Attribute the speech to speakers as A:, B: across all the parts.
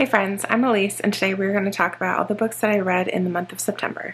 A: Hey friends, I'm Elise, and today we're going to talk about all the books that I read in the month of September.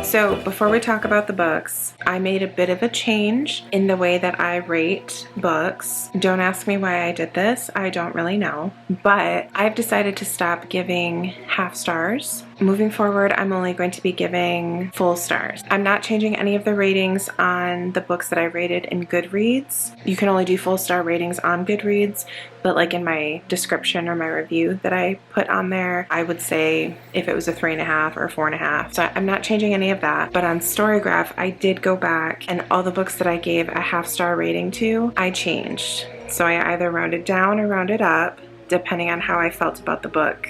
A: So before we talk about the books, I made a bit of a change in the way that I rate books. Don't ask me why I did this, I don't really know, but I've decided to stop giving half stars. Moving forward, I'm only going to be giving full stars. I'm not changing any of the ratings on the books that I rated in Goodreads. You can only do full star ratings on Goodreads, but like in my description or my review that I put on there, I would say if it was a 3.5 or 4.5. So I'm not changing any of that. But on Storygraph, I did go back and all the books that I gave a half star rating to, I changed. So I either rounded down or rounded up, depending on how I felt about the book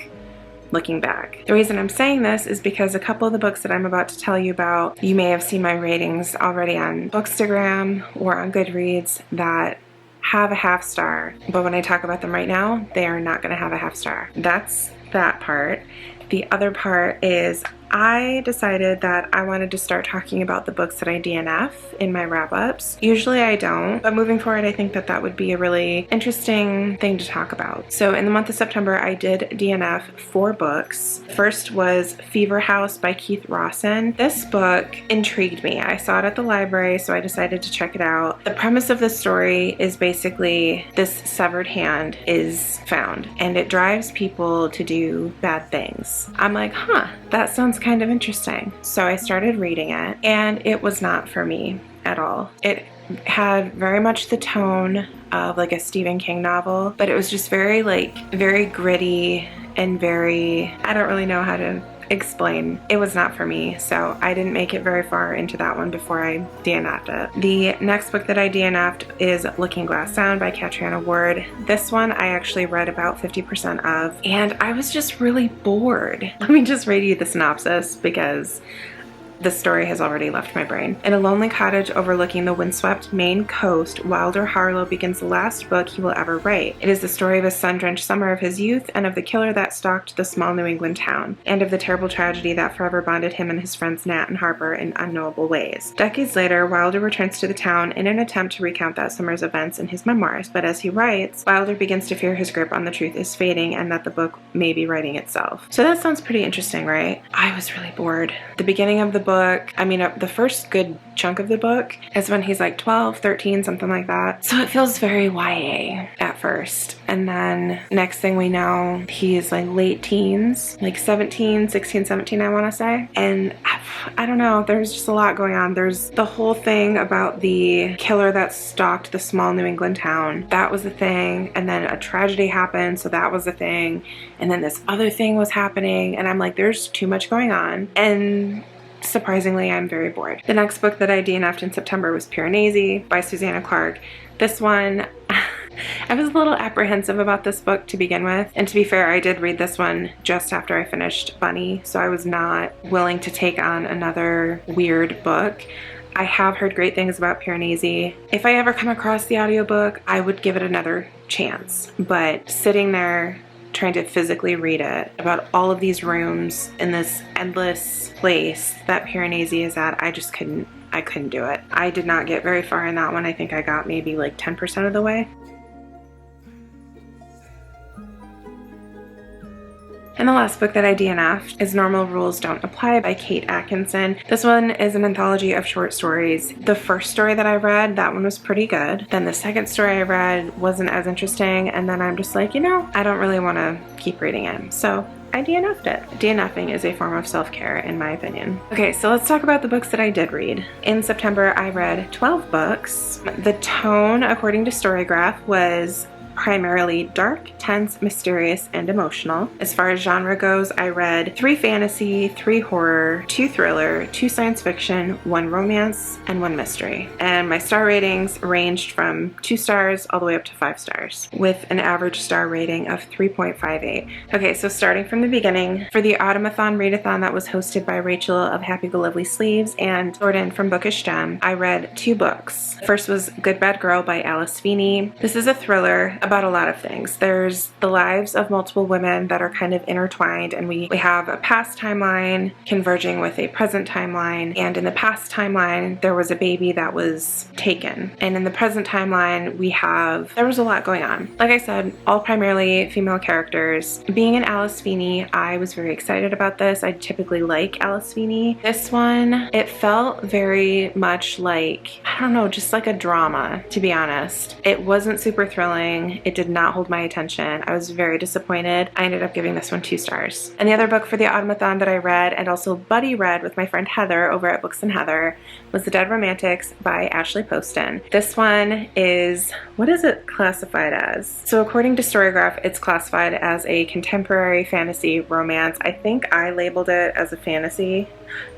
A: looking back. The reason I'm saying this is because a couple of the books that I'm about to tell you about, you may have seen my ratings already on Bookstagram or on Goodreads that have a half star, but when I talk about them right now, they are not going to have a half star. That's that part. The other part is I decided that I wanted to start talking about the books that I DNF in my wrap-ups. Usually I don't, but moving forward I think that that would be a really interesting thing to talk about. So in the month of September I did DNF 4 books. First was Fever House by Keith Rawson. This book intrigued me. I saw it at the library, so I decided to check it out. The premise of the story is basically this severed hand is found and it drives people to do bad things. I'm like, that sounds kind of interesting. So I started reading it and it was not for me at all. It had very much the tone of like a Stephen King novel, but it was just very gritty and very, I don't really know how to explain. It was not for me, so I didn't make it very far into that one before I DNF'd it. The next book that I DNF'd is Looking Glass Down by Catriona Ward. This one I actually read about 50% of, and I was just really bored. Let me just read you the synopsis because the story has already left my brain. In a lonely cottage overlooking the windswept Maine coast, Wilder Harlow begins the last book he will ever write. It is the story of a sun-drenched summer of his youth and of the killer that stalked the small New England town, and of the terrible tragedy that forever bonded him and his friends Nat and Harper in unknowable ways. Decades later, Wilder returns to the town in an attempt to recount that summer's events in his memoirs, but as he writes, Wilder begins to fear his grip on the truth is fading and that the book may be writing itself. So that sounds pretty interesting, right? I was really bored. The beginning of the book, the first good chunk of the book is when he's like 12, 13, something like that. So it feels very YA at first. And then next thing we know, he's like late teens, like 16, 17, I want to say. And I don't know, there's just a lot going on. There's the whole thing about the killer that stalked the small New England town. That was the thing. And then a tragedy happened, so that was the thing. And then this other thing was happening. And I'm like, there's too much going on. And surprisingly, I'm very bored. The next book that I DNF'd in September was Piranesi by Susanna Clarke. This one, I was a little apprehensive about this book to begin with, and to be fair, I did read this one just after I finished Bunny, so I was not willing to take on another weird book. I have heard great things about Piranesi. If I ever come across the audiobook, I would give it another chance, but sitting there trying to physically read it about all of these rooms in this endless place that Piranesi is at, I couldn't do it. I did not get very far in that one. I think I got maybe like 10% of the way. And the last book that I DNF'd is Normal Rules Don't Apply by Kate Atkinson. This one is an anthology of short stories. The first story that I read, that one was pretty good. Then the second story I read wasn't as interesting, and then I'm just like, I don't really want to keep reading it. So I DNF'd it. DNFing is a form of self-care in my opinion. Okay, so let's talk about the books that I did read. In September, I read 12 books. The tone, according to Storygraph, was primarily dark, tense, mysterious, and emotional. As far as genre goes, I read 3 fantasy, 3 horror, 2 thriller, 2 science fiction, 1 romance, and 1 mystery. And my star ratings ranged from 2 stars all the way up to 5 stars, with an average star rating of 3.58. Okay, so starting from the beginning, for the Automathon Readathon that was hosted by Rachel of Happy Go Lovely Sleeves and Jordan from Bookish Gem, I read 2 books. First was Good Bad Girl by Alice Feeney. This is a thriller about a lot of things. There's the lives of multiple women that are kind of intertwined, and we have a past timeline converging with a present timeline, and in the past timeline there was a baby that was taken, and in the present timeline there was a lot going on. Like I said, all primarily female characters. Being an Alice Feeney, I was very excited about this. I typically like Alice Feeney. This one, it felt very much like, I don't know, just like a drama, to be honest. It wasn't super thrilling. It did not hold my attention. I was very disappointed. I ended up giving this one 2 stars. And the other book for the Automathon that I read, and also buddy read with my friend Heather over at Books and Heather, was The Dead Romantics by Ashley Poston. This one is, what is it classified as? So according to Storygraph, it's classified as a contemporary fantasy romance. I think I labeled it as a fantasy.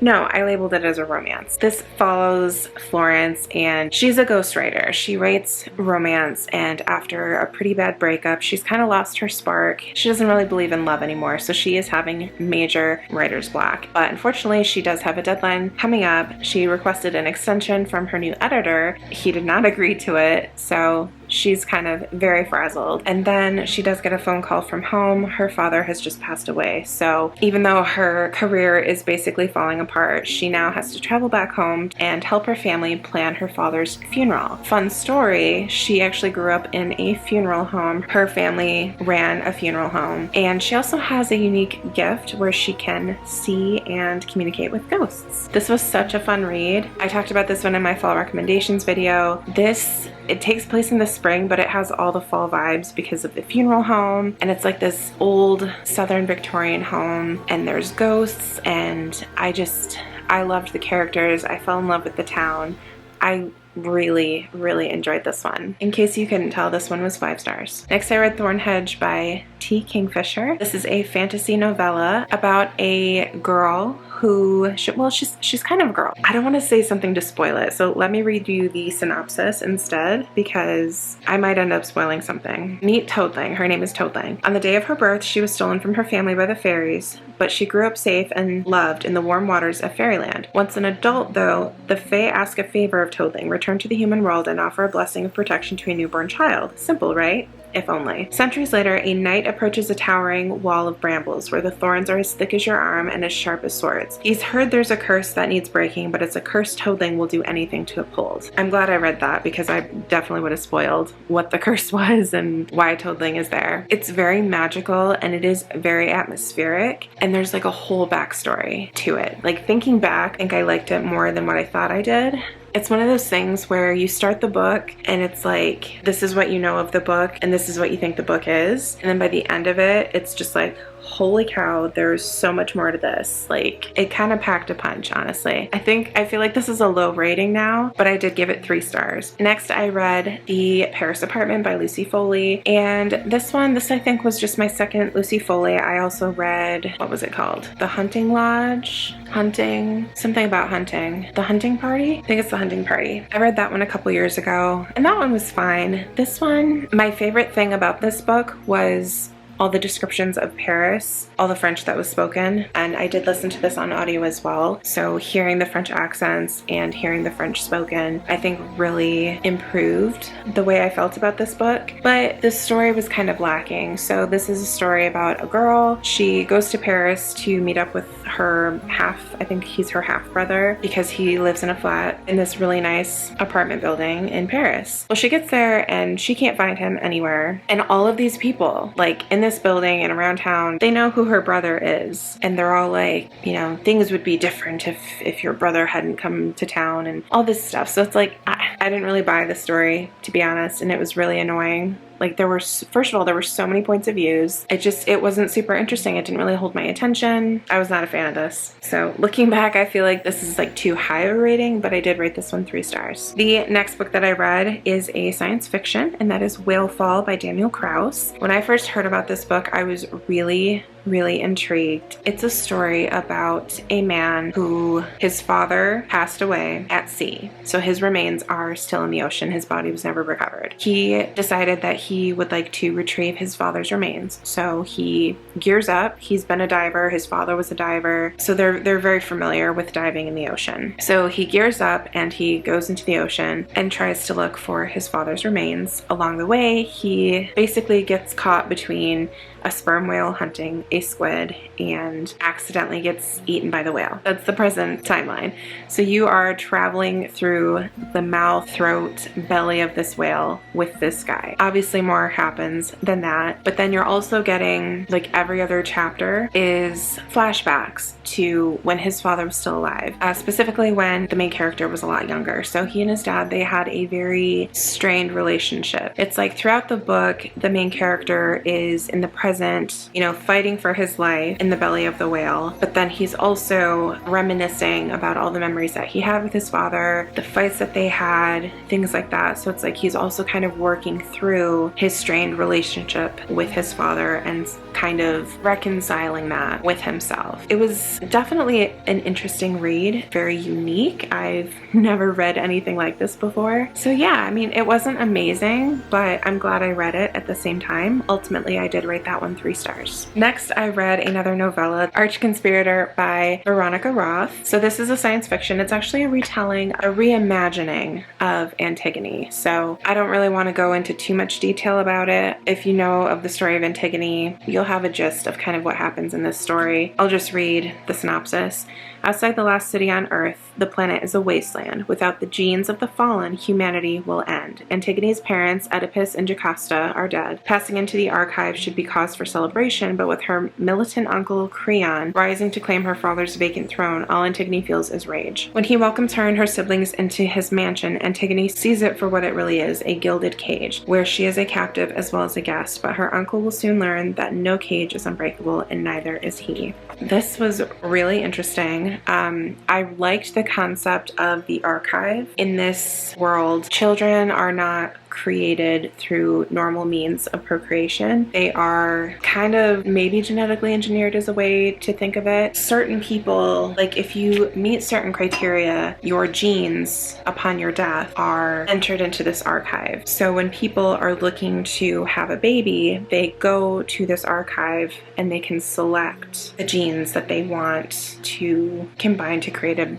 A: No, I labeled it as a romance. This follows Florence, and she's a ghostwriter. She writes romance, and after a pretty bad breakup, she's kind of lost her spark. She doesn't really believe in love anymore, so she is having major writer's block. But unfortunately, she does have a deadline coming up. She requested an extension from her new editor. He did not agree to it, so she's kind of very frazzled. And then she does get a phone call from home. Her father has just passed away. So even though her career is basically falling apart, she now has to travel back home and help her family plan her father's funeral. Fun story, she actually grew up in a funeral home. Her family ran a funeral home. And she also has a unique gift where she can see and communicate with ghosts. This was such a fun read. I talked about this one in my fall recommendations video. It takes place in the spring, but it has all the fall vibes because of the funeral home, and it's like this old Southern Victorian home, and there's ghosts, and I loved the characters. I fell in love with the town. I really enjoyed this one. In case you couldn't tell, this one was 5 stars. Next, I read Thornhedge by T. Kingfisher. This is a fantasy novella about a girl who, she's kind of a girl. I don't want to say something to spoil it, so let me read you the synopsis instead, because I might end up spoiling something. Meet Toadling. Her name is Toadling. On the day of her birth, she was stolen from her family by the fairies, but she grew up safe and loved in the warm waters of fairyland. Once an adult, though, the Fae ask a favor of Toadling: return to the human world and offer a blessing of protection to a newborn child. Simple, right? If only. Centuries later, a knight approaches a towering wall of brambles where the thorns are as thick as your arm and as sharp as swords. He's heard there's a curse that needs breaking, but it's a curse Toadling will do anything to uphold. I'm glad I read that, because I definitely would have spoiled what the curse was and why Toadling is there. It's very magical, and it is very atmospheric, and there's like a whole backstory to it. Like, thinking back, I think I liked it more than what I thought I did. It's one of those things where you start the book and it's like, this is what you know of the book and this is what you think the book is. And then by the end of it, it's just like, holy cow, there's so much more to this. Like, it kind of packed a punch, honestly. I feel like this is a low rating now, but I did give it 3 stars. Next, I read The Paris Apartment by Lucy Foley. And this I think was just my second Lucy Foley. I also read, what was it called? The Hunting Lodge? Something about hunting. The Hunting Party? I think it's The Hunting Party. I read that one a couple years ago, and that one was fine. This one, my favorite thing about this book was all the descriptions of Paris, all the French that was spoken, and I did listen to this on audio as well, so hearing the French accents and hearing the French spoken, I think really improved the way I felt about this book. But the story was kind of lacking. So this is a story about a girl. She goes to Paris to meet up with her I think he's her half brother, because he lives in a flat in this really nice apartment building in Paris. Well, she gets there and she can't find him anywhere, and all of these people, like, in this building and around town, they know who her brother is, and they're all like, you know, things would be different if your brother hadn't come to town and all this stuff. So it's like, I didn't really buy the story, to be honest, and it was really annoying. Like, first of all, there were so many points of views. It wasn't super interesting. It didn't really hold my attention. I was not a fan of this. So looking back, I feel like this is like too high of a rating, but I did rate this one 3 stars. The next book that I read is a science fiction, and that is Whale Fall by Daniel Kraus. When I first heard about this book, I was really really intrigued. It's a story about a man who his father passed away at sea. So his remains are still in the ocean. His body was never recovered. He decided that he would like to retrieve his father's remains. So he gears up. He's been a diver. His father was a diver. So they're very familiar with diving in the ocean. So he gears up and he goes into the ocean and tries to look for his father's remains. Along the way, he basically gets caught between a sperm whale hunting a squid and accidentally gets eaten by the whale. That's the present timeline. So you are traveling through the mouth, throat, belly of this whale with this guy. Obviously more happens than that, but then you're also getting, like, every other chapter is flashbacks to when his father was still alive, specifically when the main character was a lot younger. So he and his dad, they had a very strained relationship. It's like throughout the book, the main character is in the present, you know, fighting for his life in the belly of the whale, but then he's also reminiscing about all the memories that he had with his father, the fights that they had, things like that. So it's like he's also kind of working through his strained relationship with his father and kind of reconciling that with himself. It was definitely an interesting read, very unique. I've never read anything like this before. So yeah, I mean, it wasn't amazing, but I'm glad I read it at the same time. Ultimately, I did rate that one 3 stars. Next, I read another novella, Arch-Conspirator by Veronica Roth. So this is a science fiction. It's actually a retelling, a reimagining of Antigone. So I don't really want to go into too much detail about it. If you know of the story of Antigone, you'll have a gist of kind of what happens in this story. I'll just read the synopsis. Outside the last city on Earth, the planet is a wasteland. Without the genes of the fallen, humanity will end. Antigone's parents, Oedipus and Jocasta, are dead. Passing into the archive should be cause for celebration, but with her militant uncle Creon rising to claim her father's vacant throne, all Antigone feels is rage. When he welcomes her and her siblings into his mansion, Antigone sees it for what it really is, a gilded cage, where she is a captive as well as a guest, but her uncle will soon learn that no cage is unbreakable and neither is he. This was really interesting. I liked the concept of the archive. In this world, children are not created through normal means of procreation. They are kind of maybe genetically engineered as a way to think of it. Certain people, like if you meet certain criteria, your genes upon your death are entered into this archive. So when people are looking to have a baby, they go to this archive and they can select the genes that they want to combine to create a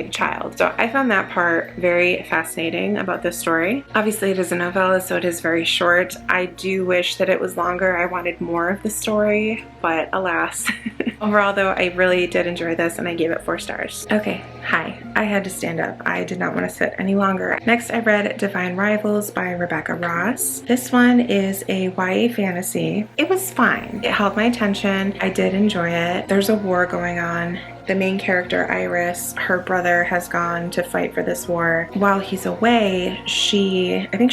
A: child. So I found that part very fascinating about this story. Obviously it is a novella, so it is very short. I do wish that it was longer. I wanted more of the story, but alas. Overall though, I really did enjoy this and I gave it 4 stars. Okay, hi. I had to stand up. I did not want to sit any longer. Next I read Divine Rivals by Rebecca Ross. This one is a YA fantasy. It was fine. It held my attention. I did enjoy it. There's a war going on. The main character, Iris, her brother has gone to fight for this war. While he's away, I don't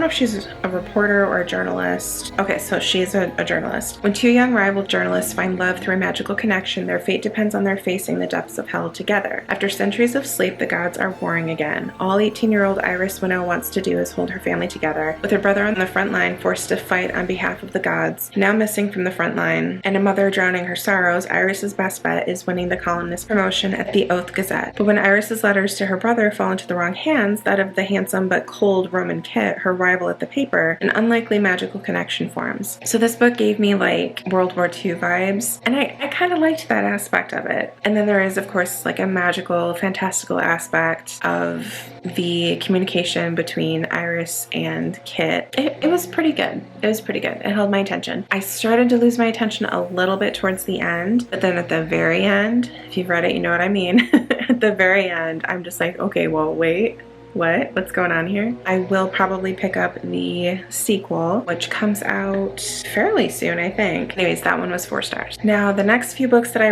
A: know if she's a reporter or a journalist. Okay, so she's a journalist. When 2 young rival journalists find love through a magical connection, their fate depends on their facing the depths of hell together. After centuries of sleep, the gods are warring again. All 18-year-old Iris Winnow wants to do is hold her family together. With her brother on the front line, forced to fight on behalf of the gods, now missing from the front line, and a mother drowning her sorrows, Iris's best bet is winning the columnist promotion at the Oath Gazette. But when Iris's letters to her brother fall into the wrong hands, that of the handsome but cold Roman Kit, her rival at the paper, an unlikely magical connection forms. So this book gave me like World War II vibes, and I kind of liked that aspect of it. And then there is, of course, like a magical, fantastical aspect of the communication between Iris and Kit. It was pretty good. It was pretty good. It held my attention. I started to lose my attention a little bit towards the end, but then at the very end, if you've read it, you know what I mean. At the very end, I'm just like, okay, well, wait. What's going on here? I will probably pick up the sequel, which comes out fairly soon, I think. Anyways, that one was 4 stars. Now, the next few books that I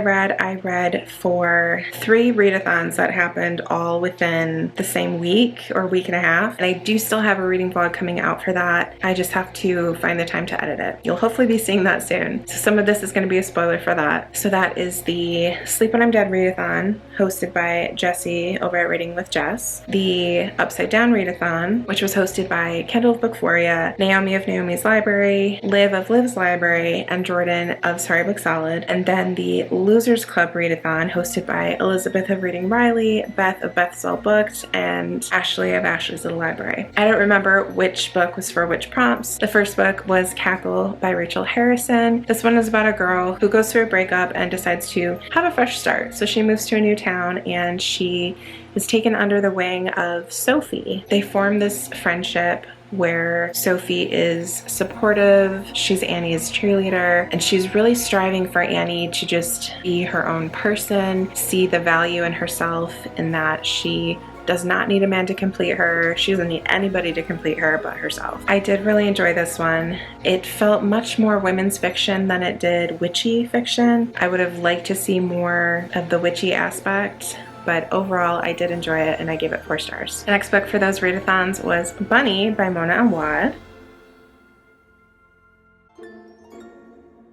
A: read for 3 readathons that happened all within the same week or week and a half. And I do still have a reading vlog coming out for that. I just have to find the time to edit it. You'll hopefully be seeing that soon. So some of this is going to be a spoiler for that. So that is the Sleep When I'm Dead readathon, hosted by Jessie over at Reading with Jess. The Upside Down Readathon, which was hosted by Kendall of Bookphoria, Naomi of Naomi's Library, Liv of Liv's Library, and Jordan of Sorry Book Solid. And then the Losers Club Readathon, hosted by Elizabeth of Reading Riley, Beth of Beth's All Booked, and Ashley of Ashley's Little Library. I don't remember which book was for which prompts. The first book was Cackle by Rachel Harrison. This one is about a girl who goes through a breakup and decides to have a fresh start. So she moves to a new town and she is taken under the wing of Sophie. They form this friendship where Sophie is supportive, she's Annie's cheerleader, and she's really striving for Annie to just be her own person, see the value in herself, in that she does not need a man to complete her. She doesn't need anybody to complete her but herself. I did really enjoy this one. It felt much more women's fiction than it did witchy fiction. I would have liked to see more of the witchy aspect, but overall I did enjoy it and I gave it 4 stars. The next book for those readathons was Bunny by Mona Awad.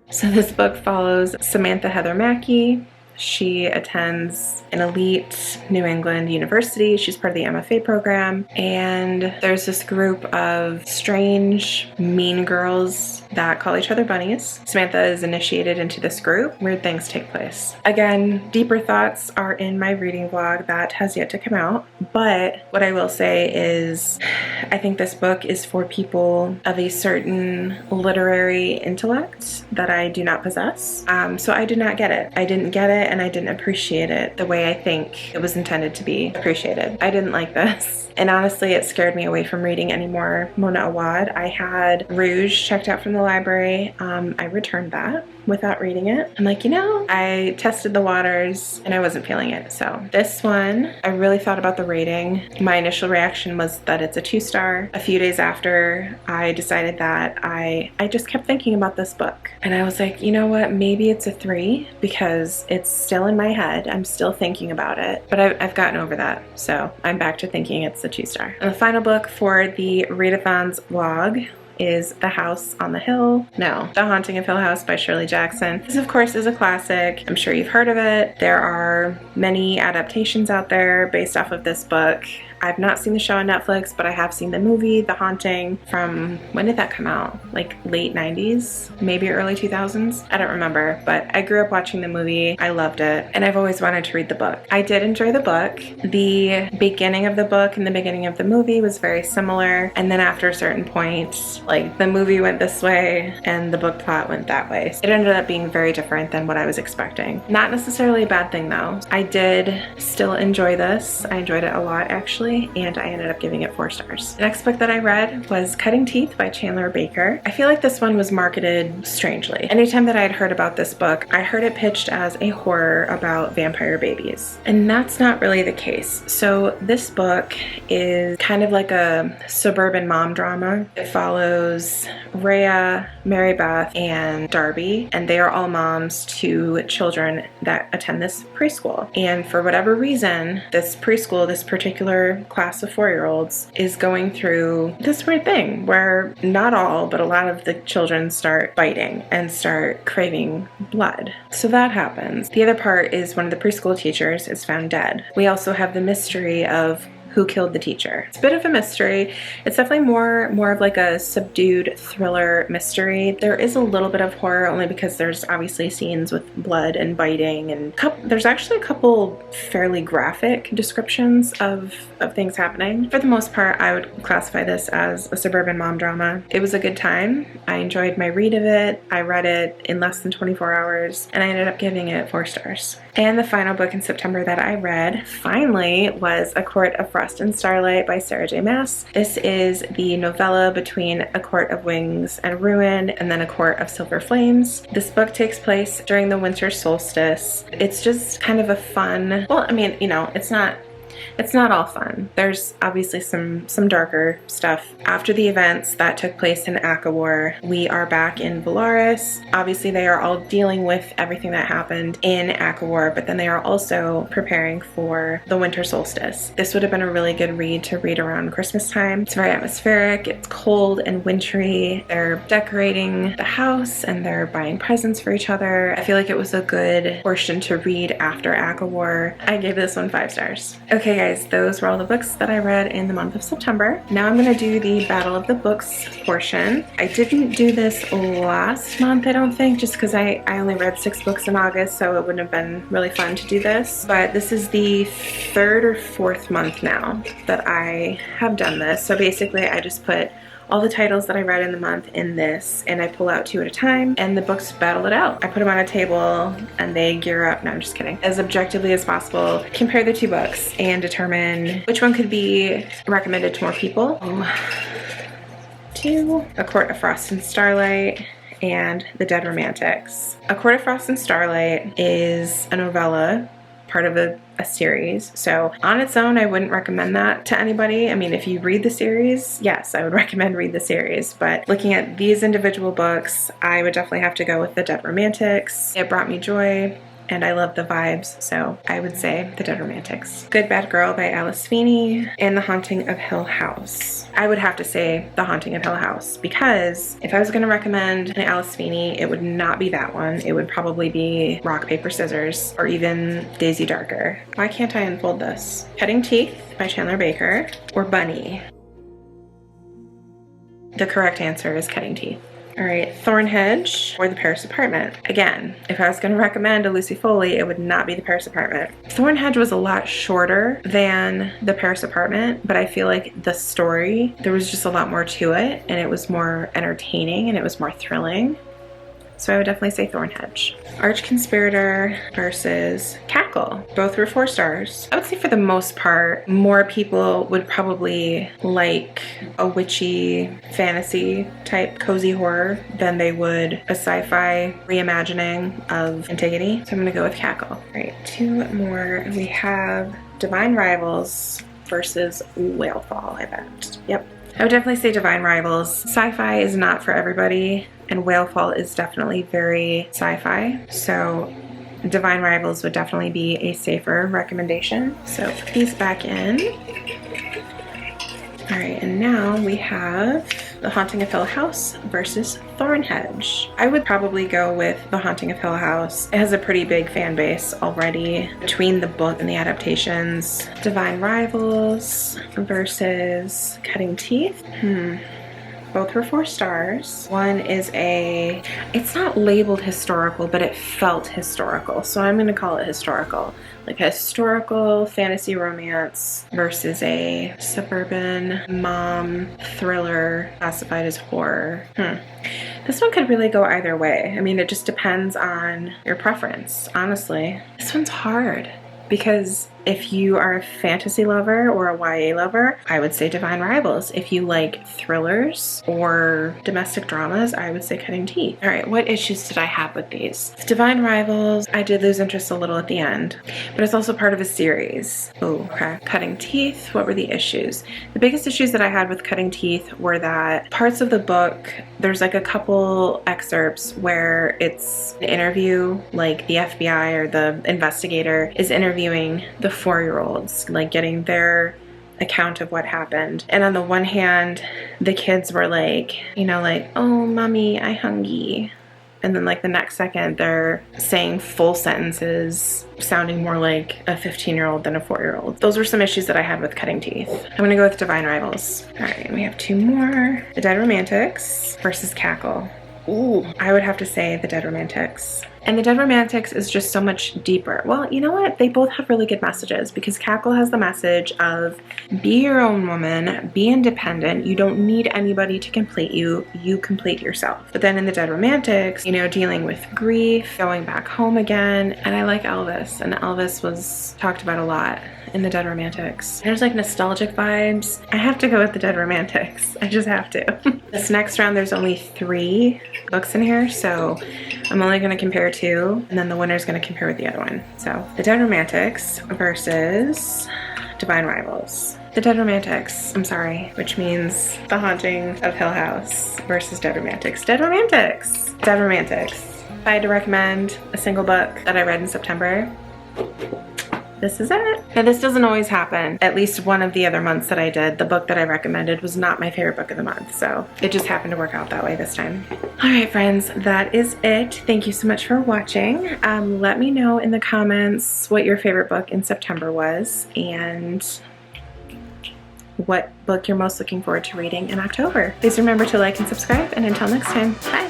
A: So this book follows Samantha Heather Mackey. She attends an elite New England university. She's part of the MFA program, and there's this group of strange, mean girls that call each other bunnies. Samantha is initiated into this group. Weird things take place. Again, deeper thoughts are in my reading vlog that has yet to come out, but what I will say is I think this book is for people of a certain literary intellect that I do not possess. So I did not get it. I didn't get it, and I didn't appreciate it the way I think it was intended to be appreciated. I didn't like this. And honestly, it scared me away from reading any more Mona Awad. I had Rouge checked out from the library. I returned that without reading it. I'm like, I tested the waters and I wasn't feeling it. So this one, I really thought about the rating. My initial reaction was that it's a 2-star. A few days after, I decided that I just kept thinking about this book. And I was like, you know what, maybe it's a 3 because it's still in my head. I'm still thinking about it, but I've gotten over that. So I'm back to thinking it's a 2-star. And the final book for the Readathons vlog is The House on the Hill. No, The Haunting of Hill House by Shirley Jackson. This, of course, is a classic. I'm sure you've heard of it. There are many adaptations out there based off of this book. I've not seen the show on Netflix, but I have seen the movie, The Haunting, from, when did that come out? Like late 90s, maybe early 2000s? I don't remember, but I grew up watching the movie. I loved it, and I've always wanted to read the book. I did enjoy the book. The beginning of the book and the beginning of the movie was very similar, and then after a certain point, like the movie went this way and the book plot went that way. It ended up being very different than what I was expecting. Not necessarily a bad thing though. I did still enjoy this. I enjoyed it a lot actually, and I ended up giving it 4 stars. The next book that I read was Cutting Teeth by Chandler Baker. I feel like this one was marketed strangely. Anytime that I had heard about this book, I heard it pitched as a horror about vampire babies, and that's not really the case. So this book is kind of like a suburban mom drama. It follows Rhea, Mary Beth, and Darby, and they are all moms to children that attend this preschool. And for whatever reason, this preschool, this particular class of 4-year-olds, is going through this weird thing where not all, but a lot of the children start biting and start craving blood. So that happens. The other part is one of the preschool teachers is found dead. We also have the mystery of who killed the teacher. It's a bit of a mystery. It's definitely more of like a subdued thriller mystery. There is a little bit of horror only because there's obviously scenes with blood and biting, and there's actually a couple fairly graphic descriptions of things happening. For the most part, I would classify this as a suburban mom drama. It was a good time. I enjoyed my read of it. I read it in less than 24 hours, and I ended up giving it 4 stars. And the final book in September that I read, finally, was A Court of Frost and Starlight by Sarah J. Maas. This is the novella between A Court of Wings and Ruin and then A Court of Silver Flames. This book takes place during the winter solstice. It's just kind of a fun, well, I mean, it's not all fun. There's obviously some darker stuff. After the events that took place in ACOWAR, we are back in Velaris. Obviously, they are all dealing with everything that happened in ACOWAR, but then they are also preparing for the winter solstice. This would have been a really good read to read around Christmas time. It's very atmospheric. It's cold and wintry. They're decorating the house and they're buying presents for each other. I feel like it was a good portion to read after ACOWAR. I gave this one 5 stars. Okay. Okay guys, those were all the books that I read in the month of September. Now I'm gonna do the Battle of the Books portion. I didn't do this last month, I don't think, just because I only read 6 books in August, so it wouldn't have been really fun to do this. But this is the 3rd or 4th month now that I have done this. So basically I just put all the titles that I read in the month in this, and I pull out 2 at a time, and the books battle it out. I put them on a table and they gear up, no I'm just kidding, as objectively as possible, compare the 2 books and determine which one could be recommended to more people. 2, A Court of Frost and Starlight, and The Dead Romantics. A Court of Frost and Starlight is a novella, part of a series. So on its own, I wouldn't recommend that to anybody. I mean, if you read the series, yes, I would recommend read the series. But looking at these individual books, I would definitely have to go with The Dead Romantics. It brought me joy, and I love the vibes, so I would say The Dead Romantics. Good Bad Girl by Alice Feeney, and The Haunting of Hill House. I would have to say The Haunting of Hill House, because if I was gonna recommend an Alice Feeney, it would not be that one. It would probably be Rock, Paper, Scissors, or even Daisy Darker. Why can't I unfold this? Cutting Teeth by Chandler Baker, or Bunny. The correct answer is Cutting Teeth. All right, Thornhedge or The Paris Apartment. Again, if I was gonna recommend a Lucy Foley, it would not be The Paris Apartment. Thornhedge was a lot shorter than The Paris Apartment, but I feel like the story, there was just a lot more to it, and it was more entertaining and it was more thrilling. So I would definitely say Thornhedge. Arch Conspirator versus Cackle. Both were 4 stars. I would say for the most part, more people would probably like a witchy fantasy type cozy horror than they would a sci-fi reimagining of Antigone. So I'm gonna go with Cackle. All right, 2 more. We have Divine Rivals versus Whalefall, I bet. Yep. I would definitely say Divine Rivals. Sci-fi is not for everybody, and Whalefall is definitely very sci-fi. So Divine Rivals would definitely be a safer recommendation. So put these back in. All right, and now we have The Haunting of Hill House versus Thornhedge. I would probably go with The Haunting of Hill House. It has a pretty big fan base already between the book and the adaptations. Divine Rivals versus Cutting Teeth. Both were 4 stars. One is it's not labeled historical, but it felt historical. So I'm gonna call it historical. Like a historical fantasy romance versus a suburban mom thriller classified as horror. This one could really go either way. I mean, it just depends on your preference, honestly. This one's hard because if you are a fantasy lover or a YA lover, I would say Divine Rivals. If you like thrillers or domestic dramas, I would say Cutting Teeth. All right, what issues did I have with these? Divine Rivals, I did lose interest a little at the end, but it's also part of a series. Oh, okay. Cutting Teeth, what were the issues? The biggest issues that I had with Cutting Teeth were that parts of the book, there's like a couple excerpts where it's an interview, like the FBI or the investigator is interviewing the 4-year-olds, like getting their account of what happened. And on the one hand, the kids were like, you know, like, oh, mommy, I hungry. And then like the next second, they're saying full sentences, sounding more like a 15-year-old than a 4-year-old. Those were some issues that I had with Cutting Teeth. I'm gonna go with Divine Rivals. All right, we have 2 more. The Dead Romantics versus Cackle. Ooh, I would have to say The Dead Romantics. And The Dead Romantics is just so much deeper. Well, you know what? They both have really good messages because Cackle has the message of be your own woman, be independent. You don't need anybody to complete you. You complete yourself. But then in The Dead Romantics, you know, dealing with grief, going back home again. And I like Elvis, and Elvis was talked about a lot in The Dead Romantics. There's like nostalgic vibes. I have to go with The Dead Romantics. I just have to. This next round, there's only 3 books in here, so I'm only gonna compare 2, and then the winner's gonna compare with the other one. So The Dead Romantics versus Divine Rivals. The Dead Romantics, I'm sorry, which means The Haunting of Hill House versus Dead Romantics. Dead Romantics! Dead Romantics. If I had to recommend a single book that I read in September, this is it. Now this doesn't always happen. At least one of the other months that I did, the book that I recommended was not my favorite book of the month. So it just happened to work out that way this time. All right, friends, that is it. Thank you so much for watching. Let me know in the comments what your favorite book in September was and what book you're most looking forward to reading in October. Please remember to like and subscribe, and until next time, bye.